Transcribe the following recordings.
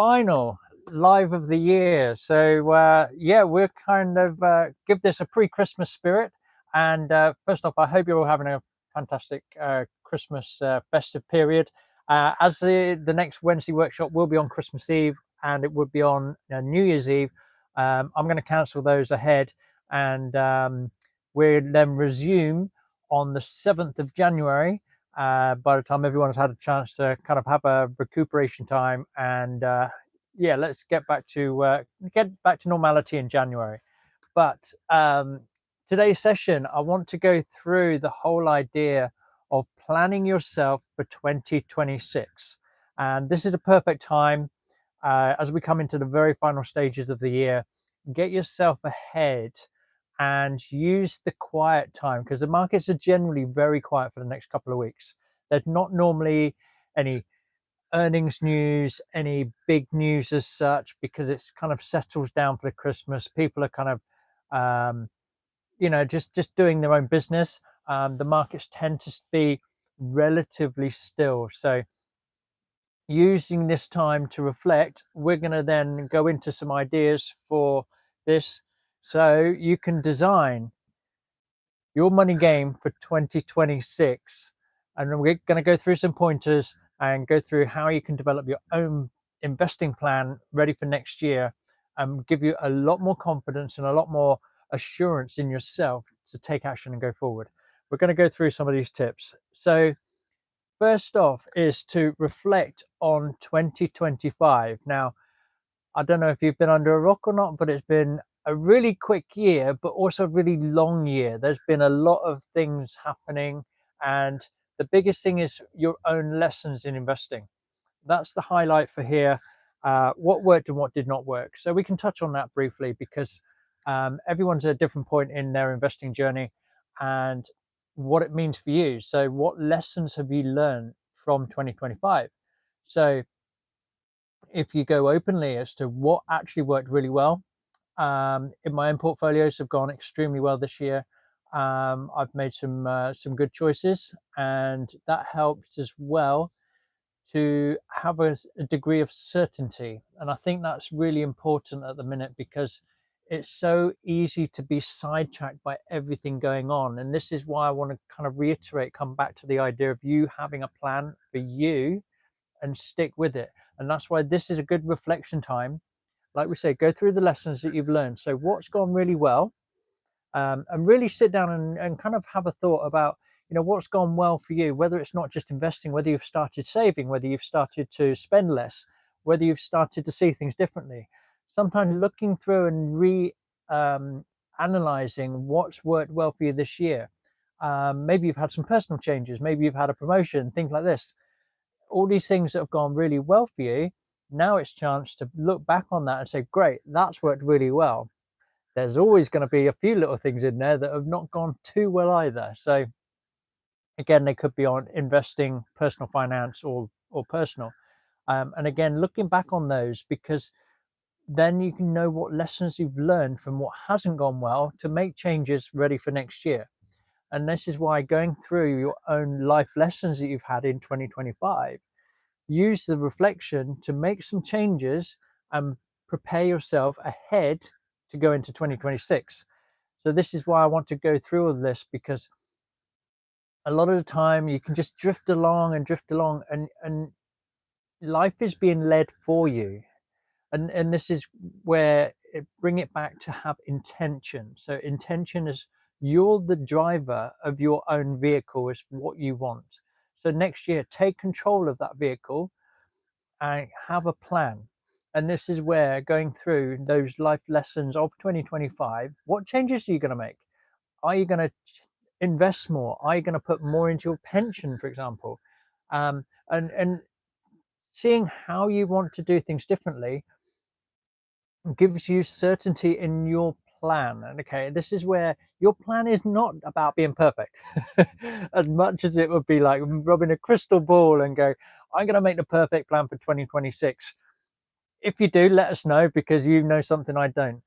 final live of the year. So yeah, we're kind of give this a pre-Christmas spirit. And first off, I hope you're all having a fantastic Christmas festive period. As the next Wednesday workshop will be on Christmas Eve and it would be on New Year's Eve, I'm going to cancel those ahead, and we'll then resume on the 7th of January. By the time everyone's had a chance to kind of have a recuperation time, and yeah, let's get back to normality in January. But today's session, I want to go through the whole idea of planning yourself for 2026, and this is a perfect time as we come into the very final stages of the year. Get yourself ahead and use the quiet time, because the markets are generally very quiet for the next couple of weeks. There's not normally any earnings news, any big news as such, because it's kind of settles down for the Christmas. People are kind of just doing their own business. The markets tend to be relatively still, so using this time to reflect, we're going to then go into some ideas for this, so you can design your money game for 2026. And we're going to go through some pointers and go through how you can develop your own investing plan ready for next year, and give you a lot more confidence and a lot more assurance in yourself to take action and go forward. We're going to go through some of these tips. So first off is to reflect on 2025. Now, I don't know if you've been under a rock or not, but it's been a really quick year, but also a really long year. There's been a lot of things happening, and the biggest thing is your own lessons in investing. That's the highlight for here. What worked and what did not work. So we can touch on that briefly, because everyone's at a different point in their investing journey and what it means for you. So what lessons have you learned from 2025? So if you go openly as to what actually worked really well, in my own portfolios have gone extremely well this year. I've made some good choices, and that helps as well to have a degree of certainty. And I think that's really important at the minute, because it's so easy to be sidetracked by everything going on. And this is why I want to kind of reiterate, come back to the idea of you having a plan for you and stick with it. And that's why this is a good reflection time. Like we say, go through the lessons that you've learned. So what's gone really well, and really sit down and kind of have a thought about, what's gone well for you, whether it's not just investing, whether you've started saving, whether you've started to spend less, whether you've started to see things differently. Sometimes looking through and analyzing what's worked well for you this year. Maybe you've had some personal changes, maybe you've had a promotion, things like this. All these things that have gone really well for you, now it's chance to look back on that and say, great, that's worked really well. There's always going to be a few little things in there that have not gone too well either. So again, they could be on investing, personal finance, or personal. And again, looking back on those, because then you can know what lessons you've learned from what hasn't gone well to make changes ready for next year. And this is why going through your own life lessons that you've had in 2025, use the reflection to make some changes and prepare yourself ahead to go into 2026. So this is why I want to go through all this, because a lot of the time you can just drift along and life is being led for you. And this is where bring it back to have intention. So intention is, you're the driver of your own vehicle, is what you want. So next year, take control of that vehicle and have a plan. And this is where going through those life lessons of 2025, what changes are you going to make? Are you going to invest more? Are you going to put more into your pension, for example? And seeing how you want to do things differently gives you certainty in your plan. And okay, this is where your plan is not about being perfect as much as it would be like rubbing a crystal ball and go, I'm going to make the perfect plan for 2026. If you do, let us know, because you know something I don't.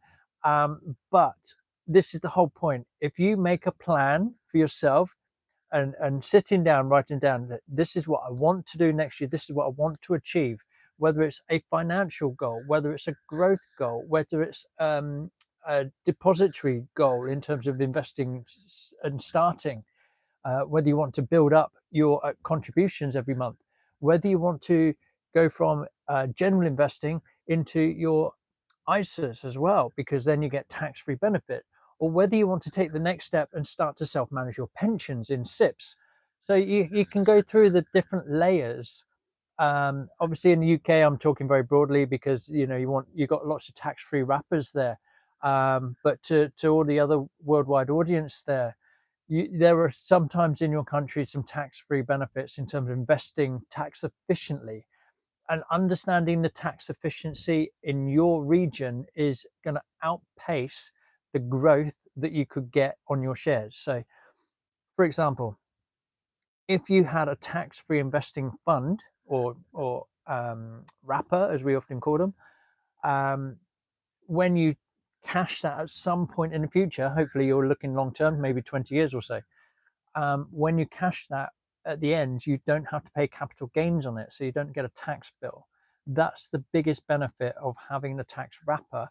But this is the whole point. If you make a plan for yourself, and sitting down, writing down that this is what I want to do next year, this is what I want to achieve, whether it's a financial goal, whether it's a growth goal, whether it's a depository goal in terms of investing and starting, whether you want to build up your contributions every month, whether you want to go from general investing into your ISAs as well, because then you get tax-free benefit, or whether you want to take the next step and start to self-manage your pensions in SIPs. So you can go through the different layers. Obviously in the UK, I'm talking very broadly because you've got lots of tax-free wrappers there. But to all the other worldwide audience there, there are sometimes in your country some tax-free benefits in terms of investing tax efficiently, and understanding the tax efficiency in your region is going to outpace the growth that you could get on your shares. So, for example, if you had a tax-free investing fund or wrapper, as we often call them, when you cash that at some point in the future, hopefully you're looking long term, maybe 20 years or so, when you cash that at the end, you don't have to pay capital gains on it, so you don't get a tax bill. That's the biggest benefit of having the tax wrapper,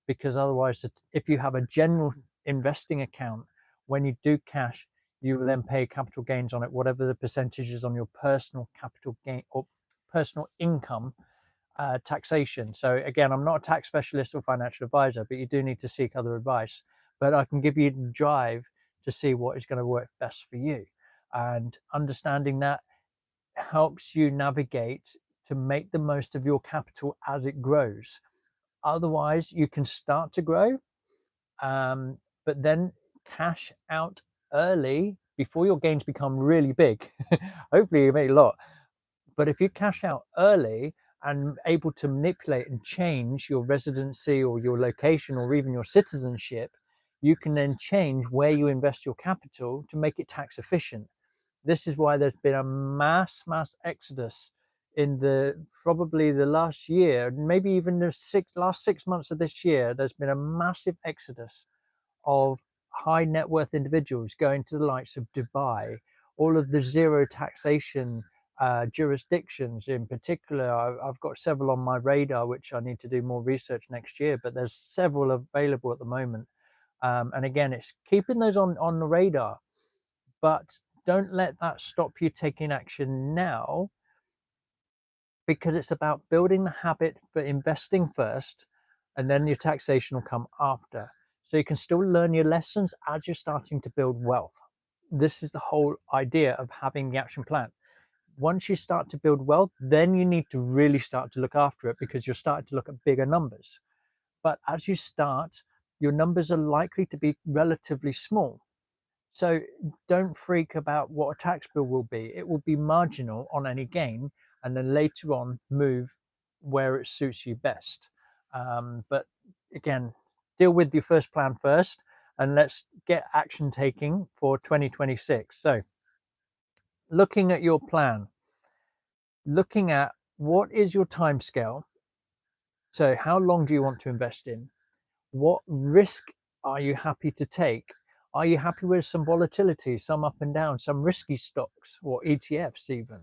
because otherwise, if you have a general investing account, when you do cash, you will then pay capital gains on it, whatever the percentage is on your personal capital gain or personal income taxation. So again, I'm not a tax specialist or financial advisor, but you do need to seek other advice. But I can give you the drive to see what is going to work best for you. And understanding that helps you navigate to make the most of your capital as it grows. Otherwise, you can start to grow, but then cash out early before your gains become really big. Hopefully, you make a lot. But if you cash out early and able to manipulate and change your residency or your location or even your citizenship, you can then change where you invest your capital to make it tax efficient. This is why there's been a mass exodus in probably the last year, maybe even the last 6 months of this year. There's been a massive exodus of high net worth individuals going to the likes of Dubai, all of the zero taxation jurisdictions in particular. I've got several on my radar, which I need to do more research next year, but there's several available at the moment. And again, it's keeping those on the radar, but don't let that stop you taking action now, because it's about building the habit for investing first, and then your taxation will come after. So you can still learn your lessons as you're starting to build wealth. This is the whole idea of having the action plan. Once you start to build wealth, then you need to really start to look after it, because you're starting to look at bigger numbers. But as you start, your numbers are likely to be relatively small. So don't freak about what a tax bill will be. It will be marginal on any gain, and then later on move where it suits you best. But again, deal with your first plan first, and let's get action taking for 2026. So looking at your plan, looking at what is your time scale. So how long do you want to invest in? What risk are you happy to take? Are you happy with some volatility, some up and down, some risky stocks or ETFs even?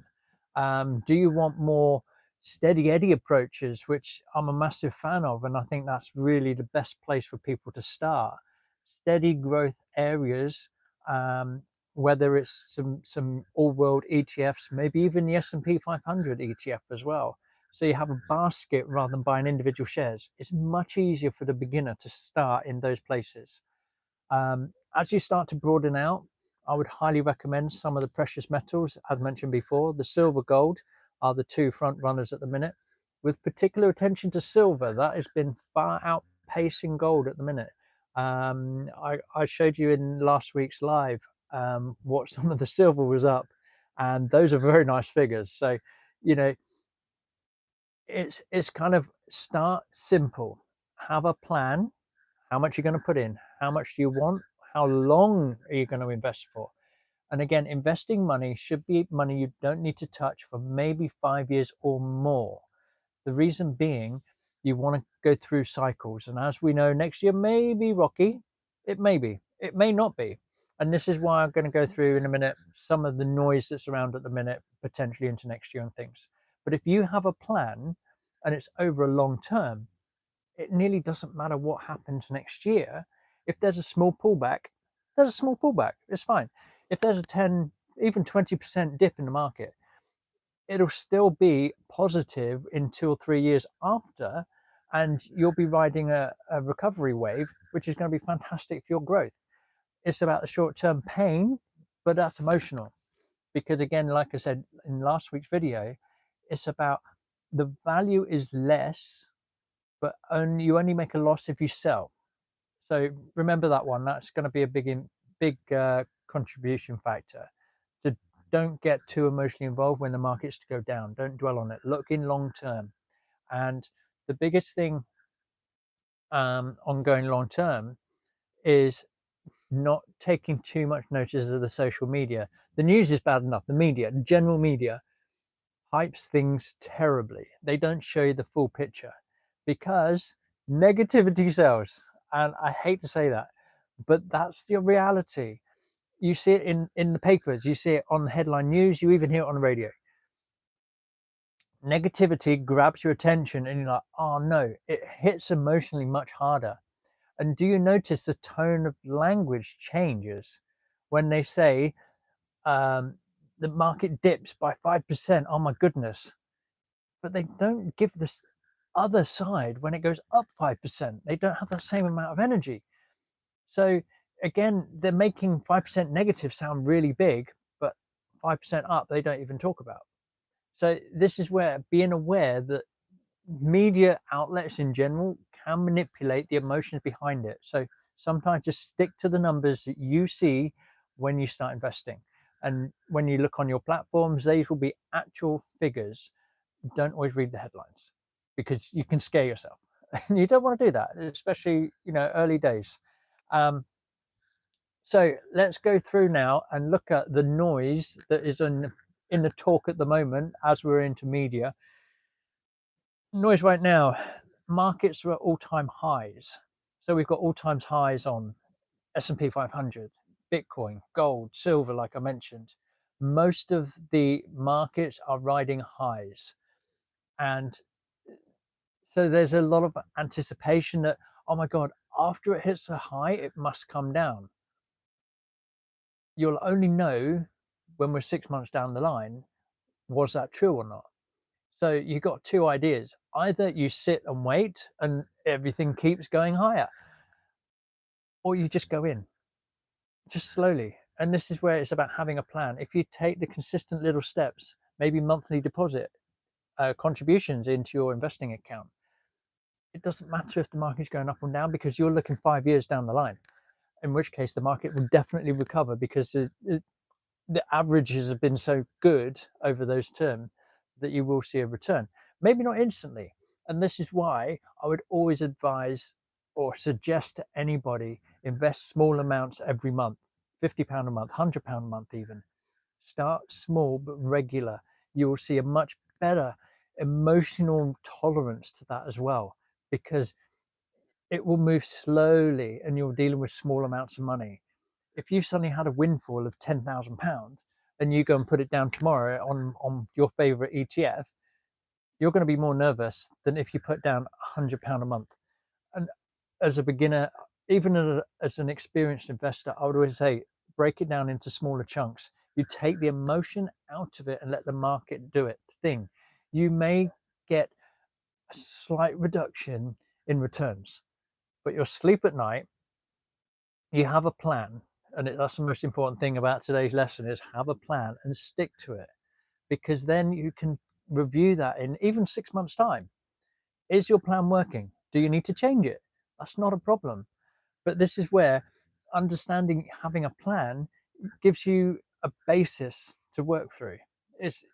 Do you want more steady Eddie approaches, which I'm a massive fan of, and I think that's really the best place for people to start. Steady growth areas, whether it's some all-world ETFs, maybe even the S&P 500 ETF as well. So you have a basket rather than buying individual shares. It's much easier for the beginner to start in those places. As you start to broaden out, I would highly recommend some of the precious metals. As mentioned before, the silver, gold are the two front runners at the minute, with particular attention to silver. That has been far outpacing gold at the minute. I showed you in last week's live what some of the silver was up, and those are very nice figures. So, you know, it's kind of start simple, have a plan, how much you're going to put in, how much do you want, how long are you going to invest for. And again, investing money should be money you don't need to touch for maybe 5 years or more. The reason being, you want to go through cycles, and as we know, next year may be rocky. It may be, it may not be. And this is why I'm going to go through in a minute some of the noise that's around at the minute, potentially into next year and things. But if you have a plan and it's over a long term, it nearly doesn't matter what happens next year. If there's a small pullback, there's a small pullback. It's fine. If there's a 10, even 20% dip in the market, it'll still be positive in 2 or 3 years after, and you'll be riding a recovery wave, which is going to be fantastic for your growth. It's about the short-term pain, but that's emotional. Because again, like I said in last week's video, it's about the value is less, but you only make a loss if you sell. So remember that one. That's going to be a big contribution factor. So don't get too emotionally involved when the markets go down. Don't dwell on it. Look in long term. And the biggest thing on going long term is not taking too much notice of the social media. The news is bad enough. The media, general media, hypes things terribly. They don't show you the full picture because negativity sells. And I hate to say that, but that's the reality. You see it in the papers, you see it on the headline news, you even hear it on the radio. Negativity grabs your attention and you're like, oh no, it hits emotionally much harder. And do you notice the tone of language changes when they say the market dips by 5%? Oh my goodness. But they don't give this other side when it goes up 5%. They don't have the same amount of energy. So again, they're making 5% negative sound really big, but 5% up, they don't even talk about. So this is where being aware that media outlets in general can manipulate the emotions behind it. So sometimes just stick to the numbers that you see when you start investing. And when you look on your platforms, these will be actual figures. Don't always read the headlines because you can scare yourself. And you don't want to do that, especially, early days. So let's go through now and look at the noise that is in the talk at the moment as we're into media. Noise right now, markets are at all-time highs. So we've got all-time highs on S&P 500, Bitcoin, gold, silver, like I mentioned. Most of the markets are riding highs. And so there's a lot of anticipation that, oh my God, after it hits a high, it must come down. You'll only know when we're 6 months down the line, was that true or not? So you've got two ideas. Either you sit and wait and everything keeps going higher, or you just go in, just slowly. And this is where it's about having a plan. If you take the consistent little steps, maybe monthly deposit contributions into your investing account, it doesn't matter if the market's going up or down because you're looking 5 years down the line, in which case the market will definitely recover because the averages have been so good over those terms that you will see a return. Maybe not instantly. And this is why I would always advise or suggest to anybody invest small amounts every month, £50 a month, £100 a month even. Start small but regular. You will see a much better emotional tolerance to that as well, because it will move slowly and you're dealing with small amounts of money. If you suddenly had a windfall of £10,000 and you go and put it down tomorrow on your favorite ETF, you're going to be more nervous than if you put down £100 a month. And as a beginner, even as an experienced investor, I would always say break it down into smaller chunks. You take the emotion out of it and let the market do its thing. You may get a slight reduction in returns, but your sleep at night, you have a plan. And that's the most important thing about today's lesson is have a plan and stick to it, because then you can review that in even 6 months time. Is your plan working? Do you need to change it? That's not a problem. But this is where understanding, having a plan gives you a basis to work through. It's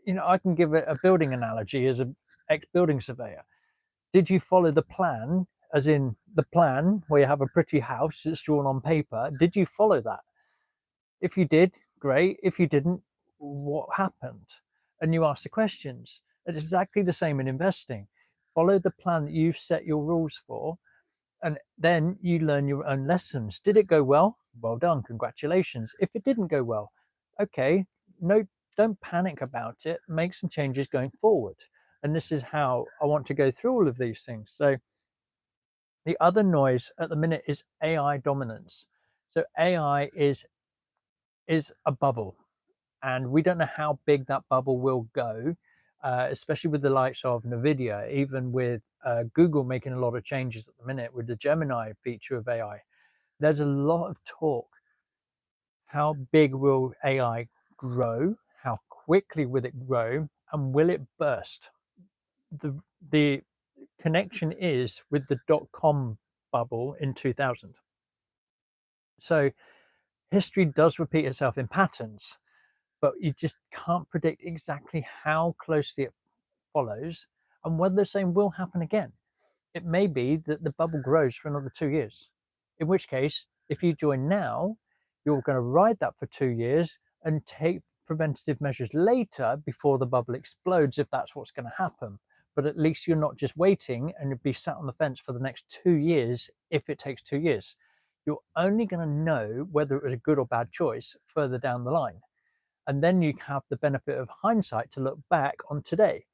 I can give a building analogy as an ex-building surveyor. Did you follow the plan, as in the plan where you have a pretty house that's drawn on paper? Did you follow that? If you did, great. If you didn't, what happened? And you ask the questions. It's exactly the same in investing. Follow the plan that you've set your rules for, and then you learn your own lessons. Did it go well? Well done, congratulations. If it didn't go well, okay, no don't panic about it. Make some changes going forward. And this is how I want to go through all of these things. So the other noise at the minute is AI dominance. So AI is a bubble, and we don't know how big that bubble will go, especially with the likes of Nvidia, even with Google making a lot of changes at the minute with the Gemini feature of AI. There's a lot of talk. How big will AI grow? How quickly will it grow? And will it burst? The connection is with the dot-com bubble in 2000. So history does repeat itself in patterns, but you just can't predict exactly how closely it follows and whether the same will happen again. It may be that the bubble grows for another 2 years, in which case, if you join now, you're going to ride that for 2 years and take preventative measures later before the bubble explodes, if that's what's going to happen. But at least you're not just waiting and you'll be sat on the fence for the next 2 years if it takes 2 years. You're only going to know whether it was a good or bad choice further down the line. And then you have the benefit of hindsight to look back on today.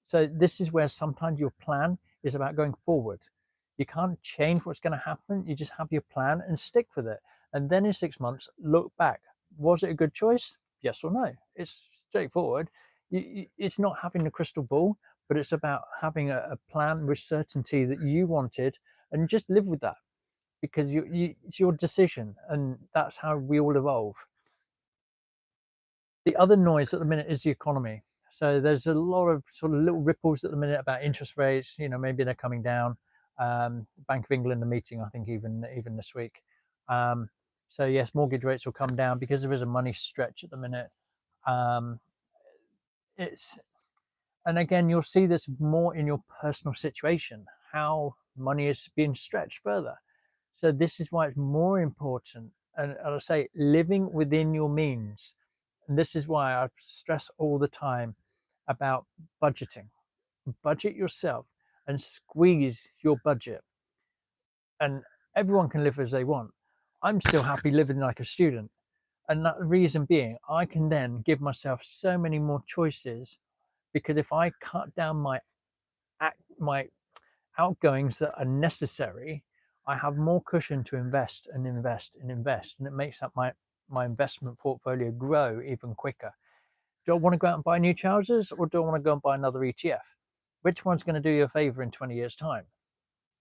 So this is where sometimes your plan is about going forward. You can't change what's going to happen. You just have your plan and stick with it. And then in 6 months, look back. Was it a good choice? Yes or no? It's straightforward. It's not having the crystal ball, but it's about having a plan with certainty that you wanted, and just live with that, because it's your decision, and that's how we all evolve. The other noise at the minute is the economy. So there's a lot of sort of little ripples at the minute about interest rates. Maybe they're coming down. Bank of England are meeting, I think, even this week. So yes, mortgage rates will come down because there is a money stretch at the minute. And again, you'll see this more in your personal situation, how money is being stretched further. So this is why it's more important, and I say living within your means. And this is why I stress all the time about budgeting. Budget yourself and squeeze your budget. And everyone can live as they want. I'm still happy living like a student. And that reason being, I can then give myself so many more choices, because if I cut down my outgoings that are necessary, I have more cushion to invest and invest and invest, and it makes up my investment portfolio grow even quicker. Do I want to go out and buy new trousers, or do I want to go and buy another ETF? Which one's going to do you a favor in 20 years' time?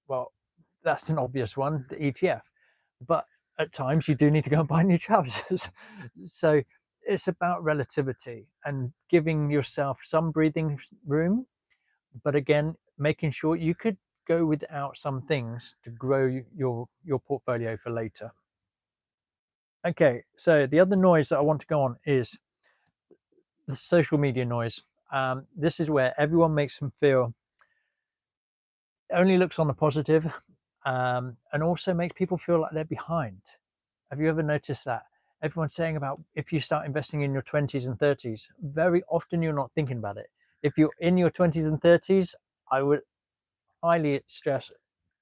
Well, that's an obvious one, the ETF. But at times you do need to go and buy new trousers. So it's about relativity and giving yourself some breathing room. But again, making sure you could go without some things to grow your portfolio for later. Okay, so the other noise that I want to go on is the social media noise. This is where everyone makes them feel, only looks on the positive, and also makes people feel like they're behind. Have you ever noticed that? Everyone's saying about, if you start investing in your 20s and 30s, very often you're not thinking about it. If you're in your 20s and 30s, I would highly stress,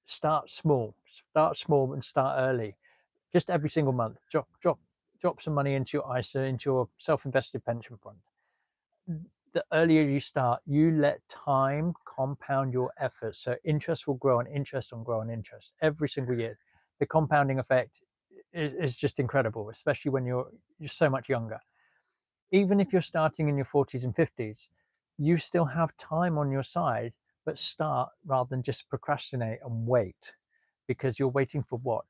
start small and start early. Just every single month, drop some money into your ISA, into your self-invested pension fund. The earlier you start, you let time compound your efforts. So interest will grow and interest will grow and interest every single year. The compounding effect is just incredible, especially when you're so much younger. Even if you're starting in your 40s and 50s, you still have time on your side, but start rather than just procrastinate and wait, because you're waiting for what?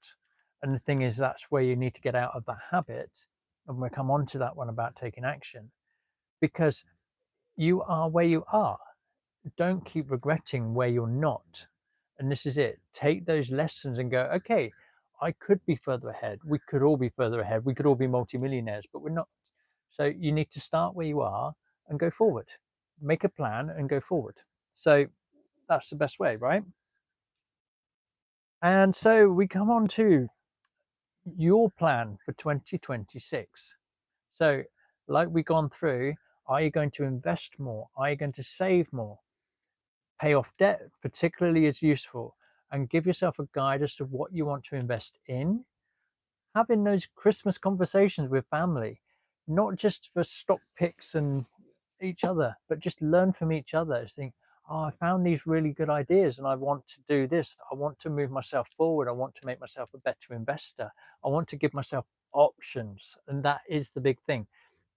And the thing is, that's where you need to get out of that habit. And we'll come on to that one about taking action, because you are where you are. Don't keep regretting where you're not. And this is it. Take those lessons and go, okay, I could be further ahead. We could all be further ahead. We could all be multimillionaires, but we're not. So you need to start where you are and go forward. Make a plan and go forward. So that's the best way, right? And so we come on to your plan for 2026. So, like we've gone through, are you going to invest more? Are you going to save more? Pay off debt, particularly, is useful, and give yourself a guide as to what you want to invest in. Having those Christmas conversations with family. not just for stock picks and each other, but just learn from each other. Think, oh, I found these really good ideas and I want to do this. I want to move myself forward. I want to make myself a better investor. I want to give myself options. And that is the big thing.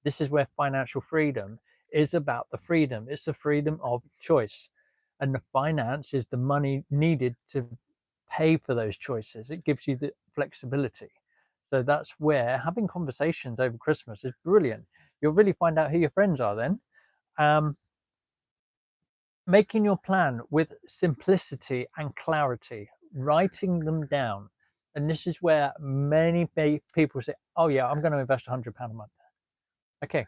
This is where financial freedom is about the freedom. It's the freedom of choice. And the finance is the money needed to pay for those choices. It gives you the flexibility. So that's where having conversations over Christmas is brilliant. You'll really find out who your friends are then. Making your plan with simplicity and clarity, writing them down. And this is where many people say, oh yeah, I'm going to invest £100 a month. Okay,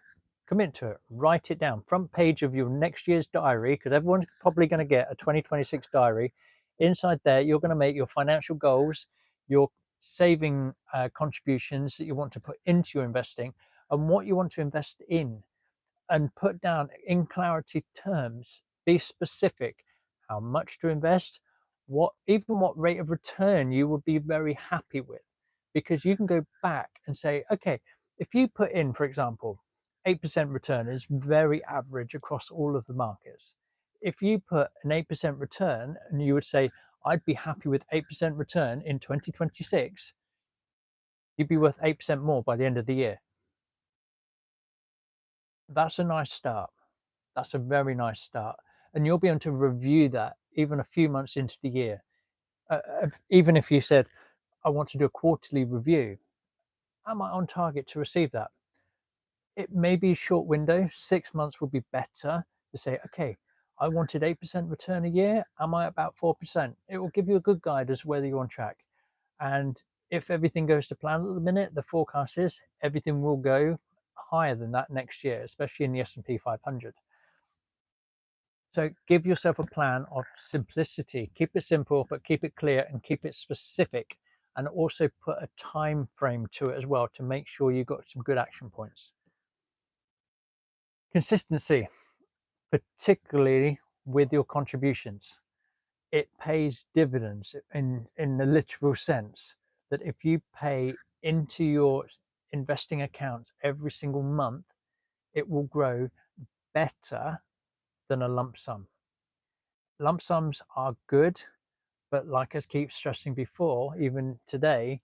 commit to it, write it down, front page of your next year's diary, because everyone's probably going to get a 2026 diary. Inside there, you're going to make your financial goals, your saving contributions that you want to put into your investing, and what you want to invest in, and put down in clarity terms. Be specific how much to invest, what rate of return you would be very happy with, because you can go back and say, okay, if you put in, for example, 8% return is very average across all of the markets. If you put an 8% return and you would say, I'd be happy with 8% return in 2026, you'd be worth 8% more by the end of the year. That's a nice start. That's a very nice start. And you'll be able to review that even a few months into the year. Even if you said, I want to do a quarterly review, am I on target to receive that? It may be a short window, 6 months would be better to say, okay, I wanted 8% return a year. Am I about 4%? It will give you a good guide as to whether you're on track. And if everything goes to plan at the minute, the forecast is everything will go higher than that next year, especially in the S&P 500. So give yourself a plan of simplicity. Keep it simple, but keep it clear and keep it specific. And also put a time frame to it as well to make sure you've got some good action points. Consistency, particularly with your contributions. It pays dividends in the literal sense that if you pay into your investing account every single month, it will grow better than a lump sum. Lump sums are good, but like I keep stressing before, even today,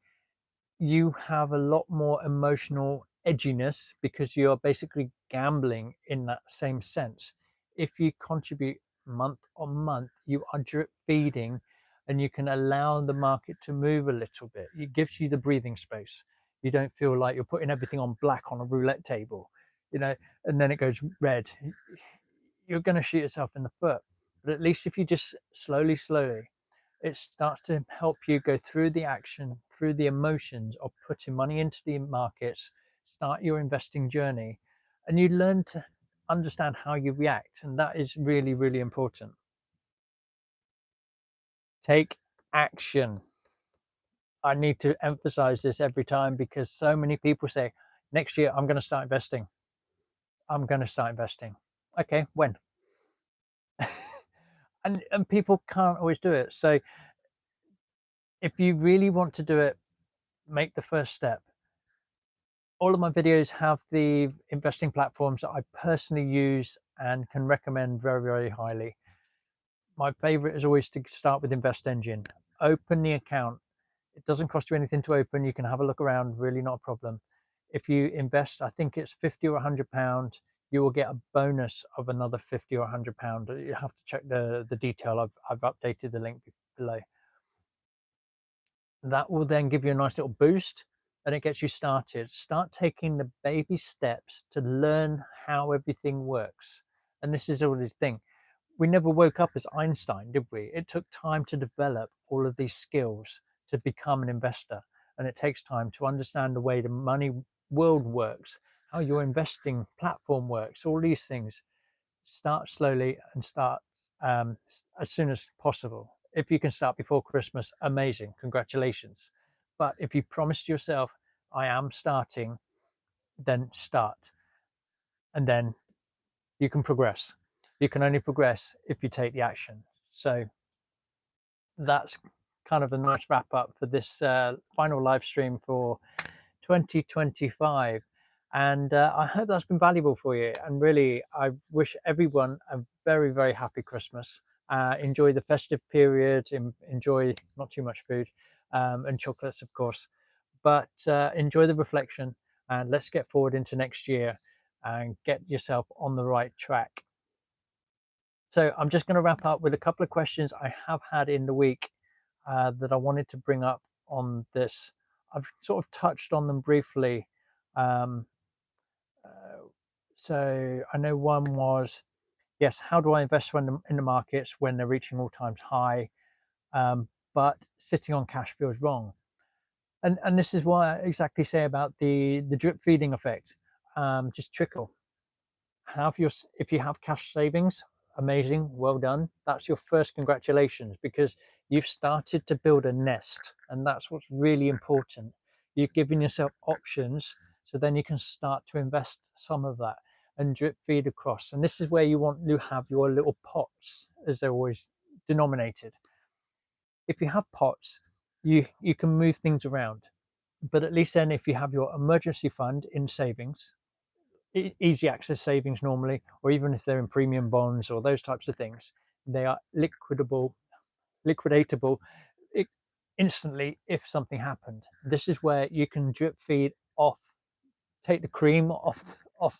you have a lot more emotional edginess because you're basically gambling in that same sense. If you contribute month on month, you are drip feeding and you can allow the market to move a little bit. It gives you the breathing space. You don't feel like you're putting everything on black on a roulette table, and then it goes red. You're going to shoot yourself in the foot. But at least if you just slowly, it starts to help you go through the action, through the emotions of putting money into the markets, start your investing journey, and you learn to understand how you react. And that is really, really important. Take action. I need to emphasize this every time because so many people say, next year, I'm going to start investing. I'm going to start investing. Okay, when? and people can't always do it. So if you really want to do it, make the first step. All of my videos have the investing platforms that I personally use and can recommend very, very highly. My favorite is always to start with Invest Engine. Open the account. It doesn't cost you anything to open. You can have a look around, really not a problem. If you invest, I think it's 50 or £100, you will get a bonus of another 50 or £100. You have to check the detail. I've updated the link below. That will then give you a nice little boost and it gets you started. Start taking the baby steps to learn how everything works. And this is all the thing. We never woke up as Einstein, did we? It took time to develop all of these skills to become an investor. And it takes time to understand the way the money world works, how your investing platform works, all these things. Start slowly and start as soon as possible. If you can start before Christmas, amazing, congratulations. But if you promised yourself, I am starting, then start. And then you can progress. You can only progress if you take the action. So that's kind of a nice wrap up for this final live stream for 2025. And I hope that's been valuable for you. And really, I wish everyone a very, very happy Christmas. Enjoy the festive period, enjoy not too much food, and chocolates, of course, but enjoy the reflection, and let's get forward into next year and get yourself on the right track. So I'm just going to wrap up with a couple of questions I have had in the week that I wanted to bring up on this. I've sort of touched on them briefly. Um, uh, so I know one was, yes, how do I invest in the markets when they're reaching all times high, but sitting on cash feels wrong. And this is why I exactly say about the drip feeding effect. Just trickle. If you have cash savings, amazing, well done. That's your first congratulations, because you've started to build a nest, and that's what's really important. You've given yourself options, so then you can start to invest some of that and drip feed across. And this is where you want to have your little pots, as they're always denominated. If you have pots, you can move things around, but at least then if you have your emergency fund in savings, easy access savings normally, or even if they're in premium bonds or those types of things, they are liquidatable instantly if something happened. This is where you can drip feed off, take the cream off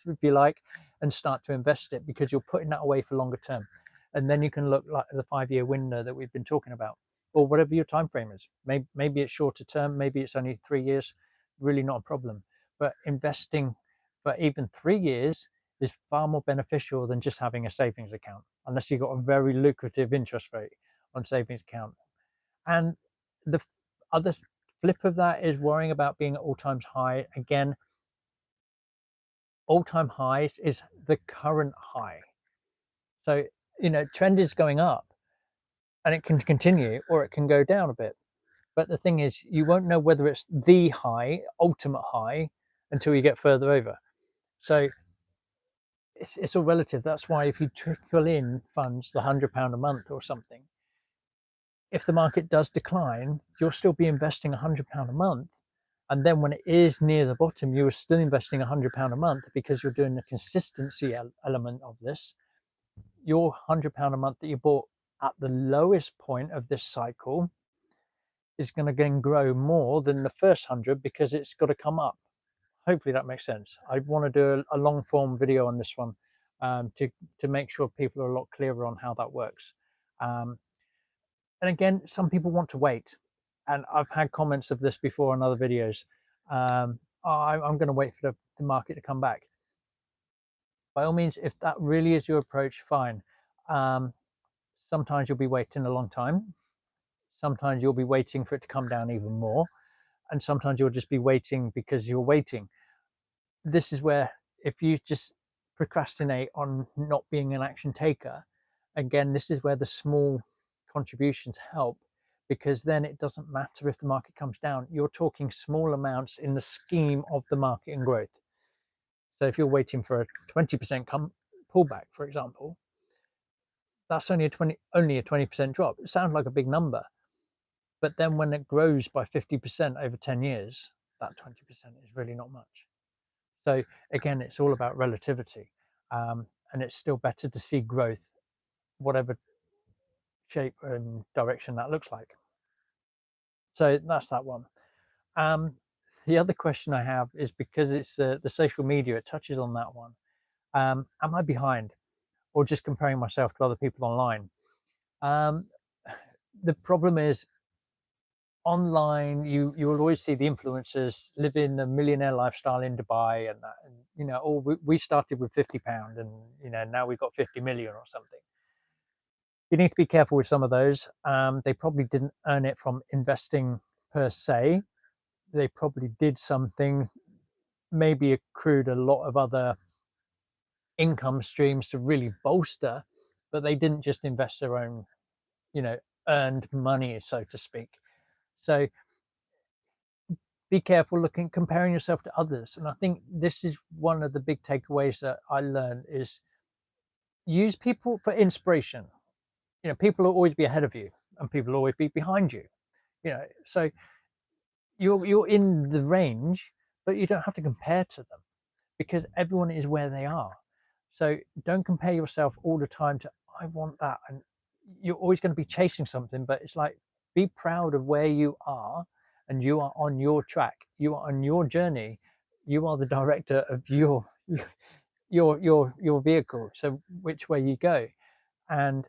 if you like, and start to invest it, because you're putting that away for longer term. And then you can look like the 5-year window that we've been talking about, or whatever your time frame is. Maybe it's shorter term, maybe it's only 3 years, really not a problem. But investing for even 3 years is far more beneficial than just having a savings account, unless you've got a very lucrative interest rate on savings account. And the other flip of that is worrying about being at all times high. Again, all-time highs is the current high. So, trend is going up, and it can continue or it can go down a bit. But the thing is, you won't know whether it's the high, ultimate high, until you get further over. So it's all relative. That's why if you trickle in funds, the £100 a month or something, if the market does decline, you'll still be investing £100 a month. And then when it is near the bottom, you are still investing £100 a month, because you're doing the consistency element of this. Your £100 a month that you bought at the lowest point of this cycle is going to then grow more than the first 100, because it's got to come up. Hopefully that makes sense. I want to do a long form video on this one, to make sure people are a lot clearer on how that works. And again, some people want to wait, and I've had comments of this before on other videos. I'm going to wait for the market to come back. By all means, if that really is your approach, fine. Sometimes you'll be waiting a long time. Sometimes you'll be waiting for it to come down even more. And sometimes you'll just be waiting because you're waiting. This is where, if you just procrastinate on not being an action taker, again, this is where the small contributions help, because then it doesn't matter if the market comes down. You're talking small amounts in the scheme of the market and growth. So if you're waiting for a 20% pullback, for example, that's only a 20% drop. It sounds like a big number, but then when it grows by 50% over 10 years, that 20% is really not much. So again, it's all about relativity, and it's still better to see growth, whatever shape and direction that looks like. So that's that one. The other question I have is, because it's the social media, it touches on that one. Am I behind, or just comparing myself to other people online? The problem is, online, you will always see the influencers living the millionaire lifestyle in Dubai and that, and we started with £50, and now we've got 50 million or something. You need to be careful with some of those. They probably didn't earn it from investing per se. They probably did something, maybe accrued a lot of other income streams to really bolster, but they didn't just invest their own earned money, so to speak. So be careful comparing yourself to others. And I think this is one of the big takeaways that I learned, is use people for inspiration. People will always be ahead of you, and people will always be behind you. So you're in the range, but you don't have to compare to them. because everyone is where they are. So don't compare yourself all the time to, I want that. And you're always going to be chasing something, but it's like, be proud of where you are, and you are on your track. You are on your journey. You are the director of your vehicle. So which way you go. And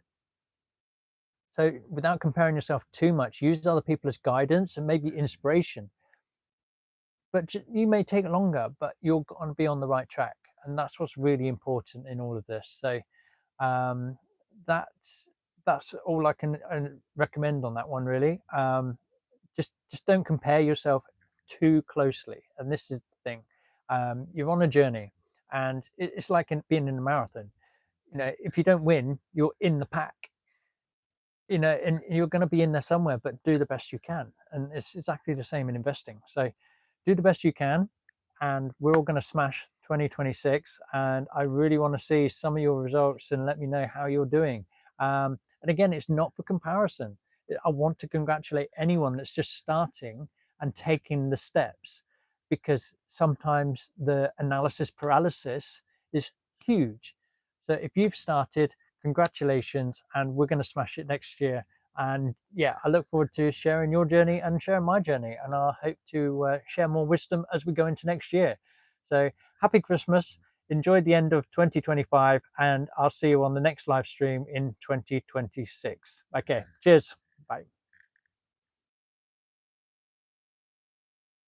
so without comparing yourself too much, use other people as guidance and maybe inspiration. But you may take longer, but you're going to be on the right track. And that's what's really important in all of this. So um, that's that's all I can recommend on that one, really. Just don't compare yourself too closely. And this is the thing. You're on a journey, and it's like being in a marathon. If you don't win, you're in the pack. And you're going to be in there somewhere, but do the best you can. And it's exactly the same in investing. So do the best you can, and we're all going to smash 2026. And I really want to see some of your results and let me know how you're doing. And again, it's not for comparison. I want to congratulate anyone that's just starting and taking the steps, because sometimes the analysis paralysis is huge. So if you've started, congratulations, and we're going to smash it next year. And yeah, I look forward to sharing your journey and sharing my journey, and I hope to share more wisdom as we go into next year. So happy Christmas, enjoy the end of 2025, and I'll see you on the next live stream in 2026. Okay, cheers, bye.